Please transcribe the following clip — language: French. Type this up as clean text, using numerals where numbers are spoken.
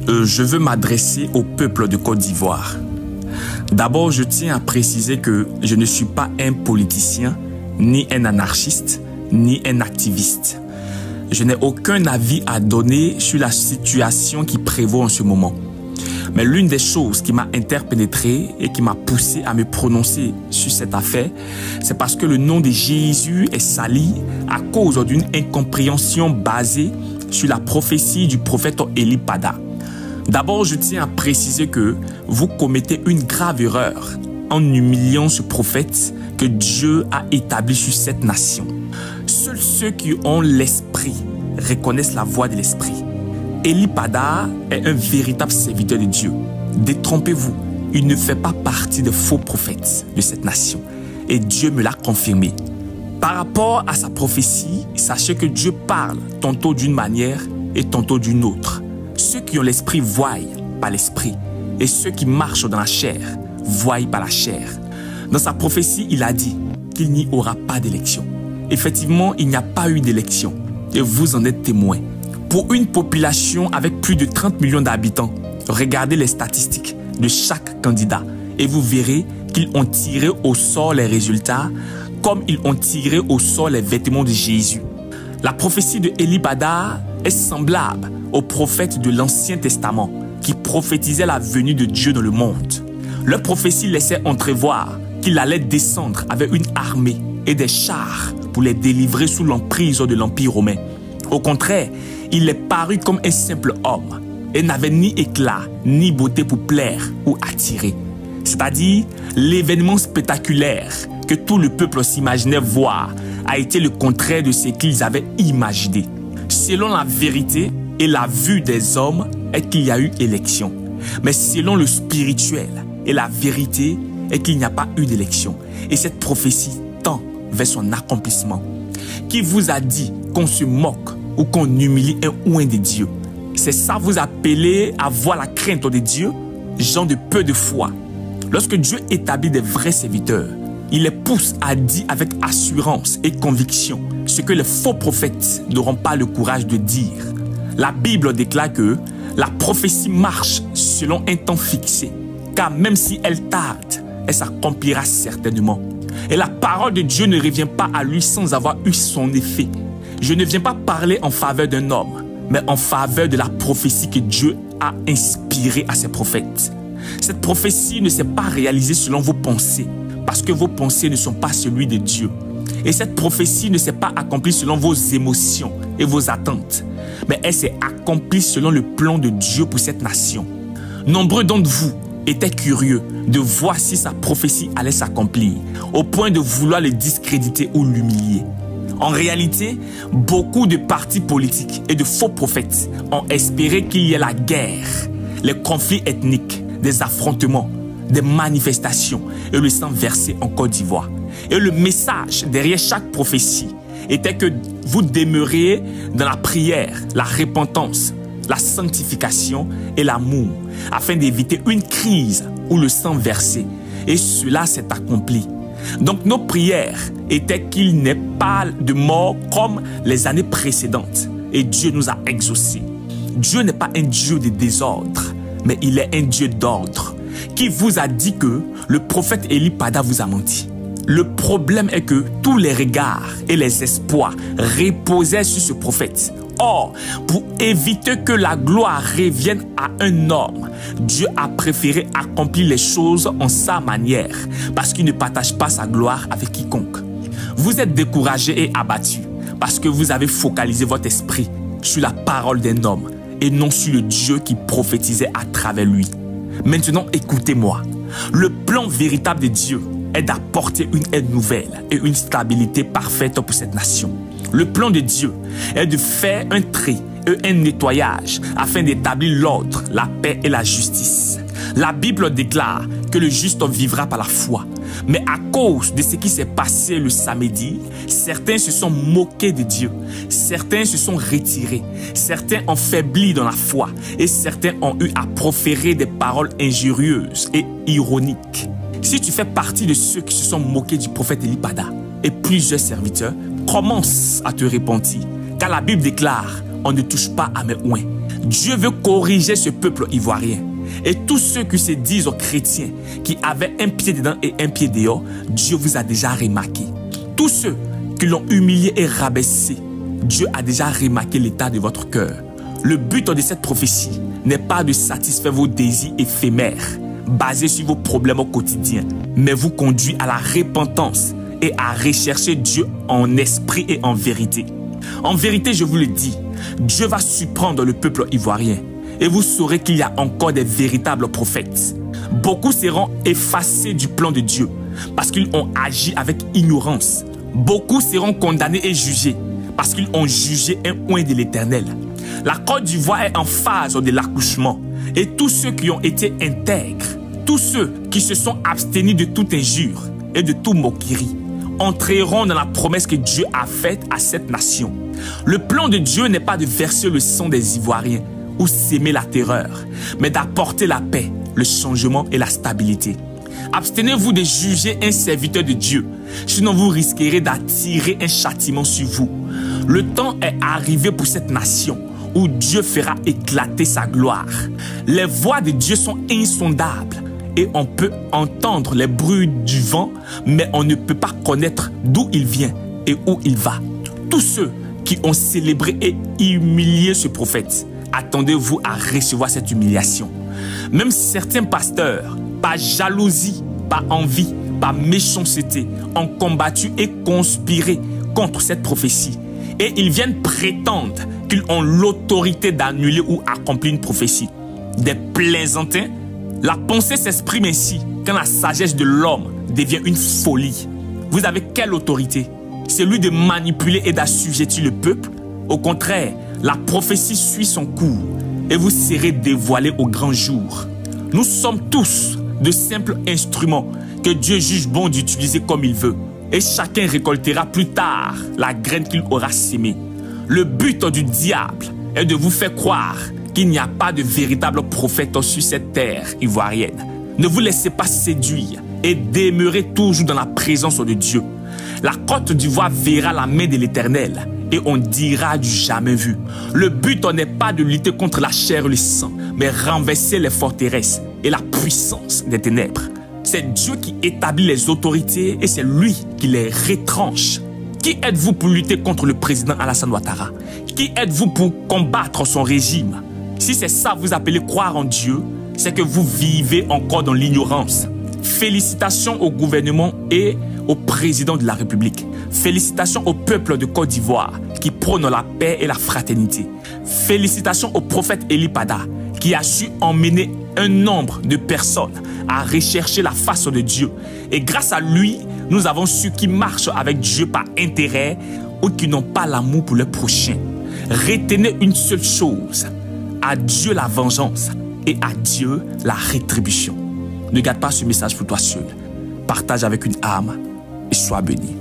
je veux m'adresser au peuple de Côte d'Ivoire. D'abord, je tiens à préciser que je ne suis pas un politicien, ni un anarchiste, ni un activiste. Je n'ai aucun avis à donner sur la situation qui prévaut en ce moment. Mais l'une des choses qui m'a interpénétré et qui m'a poussé à me prononcer sur cette affaire, c'est parce que le nom de Jésus est sali à cause d'une incompréhension basée sur la prophétie du prophète Eli Pada. D'abord, je tiens à préciser que vous commettez une grave erreur en humiliant ce prophète que Dieu a établi sur cette nation. Seuls ceux qui ont l'esprit reconnaissent la voix de l'esprit. Eli Pada est un véritable serviteur de Dieu. Détrompez-vous, il ne fait pas partie des faux prophètes de cette nation. Et Dieu me l'a confirmé. Par rapport à sa prophétie, sachez que Dieu parle tantôt d'une manière et tantôt d'une autre. Ceux qui ont l'esprit voient par l'esprit, et ceux qui marchent dans la chair voient par la chair. Dans sa prophétie, il a dit qu'il n'y aura pas d'élection. Effectivement, il n'y a pas eu d'élection, et vous en êtes témoins. Pour une population avec plus de 30 millions d'habitants, regardez les statistiques de chaque candidat et vous verrez qu'ils ont tiré au sort les résultats comme ils ont tiré au sort les vêtements de Jésus. La prophétie de Eli Pada est semblable aux prophètes de l'Ancien Testament qui prophétisaient la venue de Dieu dans le monde. Leur prophétie laissait entrevoir qu'il allait descendre avec une armée et des chars pour les délivrer sous l'emprise de l'Empire romain. Au contraire, il est paru comme un simple homme et n'avait ni éclat ni beauté pour plaire ou attirer. C'est-à-dire, l'événement spectaculaire que tout le peuple s'imaginait voir a été le contraire de ce qu'ils avaient imaginé. Selon la vérité et la vue des hommes est qu'il y a eu élection. Mais selon le spirituel et la vérité est qu'il n'y a pas eu d'élection. Et cette prophétie tend vers son accomplissement. Qui vous a dit qu'on se moque ou qu'on humilie un oint de Dieu? C'est ça vous appeler à voir la crainte de Dieu? Gens de peu de foi. Lorsque Dieu établit des vrais serviteurs, il les pousse à dire avec assurance et conviction ce que les faux prophètes n'auront pas le courage de dire. La Bible déclare que la prophétie marche selon un temps fixé, car même si elle tarde, elle s'accomplira certainement. Et la parole de Dieu ne revient pas à lui sans avoir eu son effet. Je ne viens pas parler en faveur d'un homme, mais en faveur de la prophétie que Dieu a inspirée à ses prophètes. Cette prophétie ne s'est pas réalisée selon vos pensées, parce que vos pensées ne sont pas celui de Dieu. Et cette prophétie ne s'est pas accomplie selon vos émotions et vos attentes, mais elle s'est accomplie selon le plan de Dieu pour cette nation. Nombreux d'entre vous étaient curieux de voir si sa prophétie allait s'accomplir, au point de vouloir le discréditer ou l'humilier. En réalité, beaucoup de partis politiques et de faux prophètes ont espéré qu'il y ait la guerre, les conflits ethniques, des affrontements, des manifestations et le sang versé en Côte d'Ivoire. Et le message derrière chaque prophétie était que vous demeuriez dans la prière, la repentance, la sanctification et l'amour, afin d'éviter une crise ou le sang versé. Et cela s'est accompli. Donc nos prières étaient qu'il n'ait pas de mort comme les années précédentes. Et Dieu nous a exaucés. Dieu n'est pas un Dieu de désordre, mais il est un Dieu d'ordre. Qui vous a dit que le prophète Eli Pada vous a menti? Le problème est que tous les regards et les espoirs reposaient sur ce prophète. Or, pour éviter que la gloire revienne à un homme, Dieu a préféré accomplir les choses en sa manière, parce qu'il ne partage pas sa gloire avec quiconque. Vous êtes découragé et abattu, parce que vous avez focalisé votre esprit sur la parole d'un homme, et non sur le Dieu qui prophétisait à travers lui. Maintenant, écoutez-moi. Le plan véritable de Dieu est d'apporter une aide nouvelle et une stabilité parfaite pour cette nation. Le plan de Dieu est de faire un tri et un nettoyage afin d'établir l'ordre, la paix et la justice. La Bible déclare que le juste vivra par la foi. Mais à cause de ce qui s'est passé le samedi, certains se sont moqués de Dieu, certains se sont retirés, certains ont faibli dans la foi et certains ont eu à proférer des paroles injurieuses et ironiques. Si tu fais partie de ceux qui se sont moqués du prophète Eli Pada et plusieurs serviteurs, commence à te repentir, car la Bible déclare: on ne touche pas à mes oins. Dieu veut corriger ce peuple ivoirien. Et tous ceux qui se disent chrétiens, qui avaient un pied dedans et un pied dehors, Dieu vous a déjà remarqué. Tous ceux qui l'ont humilié et rabaissé, Dieu a déjà remarqué l'état de votre cœur. Le but de cette prophétie n'est pas de satisfaire vos désirs éphémères, basés sur vos problèmes au quotidien, mais vous conduit à la repentance et à rechercher Dieu en esprit et en vérité. En vérité, je vous le dis, Dieu va surprendre le peuple ivoirien et vous saurez qu'il y a encore des véritables prophètes. Beaucoup seront effacés du plan de Dieu parce qu'ils ont agi avec ignorance. Beaucoup seront condamnés et jugés parce qu'ils ont jugé un oint de l'Éternel. La Côte d'Ivoire est en phase de l'accouchement et tous ceux qui ont été intègres, tous ceux qui se sont abstenus de toute injure et de toute moquerie, entreront dans la promesse que Dieu a faite à cette nation. Le plan de Dieu n'est pas de verser le sang des Ivoiriens ou s'aimer la terreur, mais d'apporter la paix, le changement et la stabilité. Abstenez-vous de juger un serviteur de Dieu, sinon vous risquerez d'attirer un châtiment sur vous. Le temps est arrivé pour cette nation où Dieu fera éclater sa gloire. Les voies de Dieu sont insondables et on peut entendre les bruits du vent, mais on ne peut pas connaître d'où il vient et où il va. Tous ceux qui ont célébré et humilié ce prophète, attendez-vous à recevoir cette humiliation. Même certains pasteurs, par jalousie, par envie, par méchanceté, ont combattu et conspiré contre cette prophétie. Et ils viennent prétendre qu'ils ont l'autorité d'annuler ou accomplir une prophétie. Des plaisantins. La pensée s'exprime ainsi quand la sagesse de l'homme devient une folie. Vous avez quelle autorité? Celui de manipuler et d'assujettir le peuple? Au contraire, la prophétie suit son cours et vous serez dévoilés au grand jour. Nous sommes tous de simples instruments que Dieu juge bon d'utiliser comme il veut. Et chacun récoltera plus tard la graine qu'il aura sémée. Le but du diable est de vous faire croire qu'il n'y a pas de véritable prophète sur cette terre ivoirienne. Ne vous laissez pas séduire et demeurez toujours dans la présence de Dieu. La Côte d'Ivoire verra la main de l'Éternel et on dira du jamais vu. Le but n'est pas de lutter contre la chair et le sang, mais renverser les forteresses et la puissance des ténèbres. C'est Dieu qui établit les autorités et c'est lui qui les retranche. Qui êtes-vous pour lutter contre le président Alassane Ouattara? Qui êtes-vous pour combattre son régime? Si c'est ça vous appelez croire en Dieu, c'est que vous vivez encore dans l'ignorance. Félicitations au gouvernement et au président de la République. Félicitations au peuple de Côte d'Ivoire qui prône la paix et la fraternité. Félicitations au prophète Eli Pada qui a su emmener un nombre de personnes à rechercher la face de Dieu. Et grâce à lui, nous avons su qui marchent avec Dieu par intérêt ou qui n'ont pas l'amour pour le prochain. Retenez une seule chose. À Dieu la vengeance et à Dieu la rétribution. Ne garde pas ce message pour toi seul. Partage avec une âme et sois béni.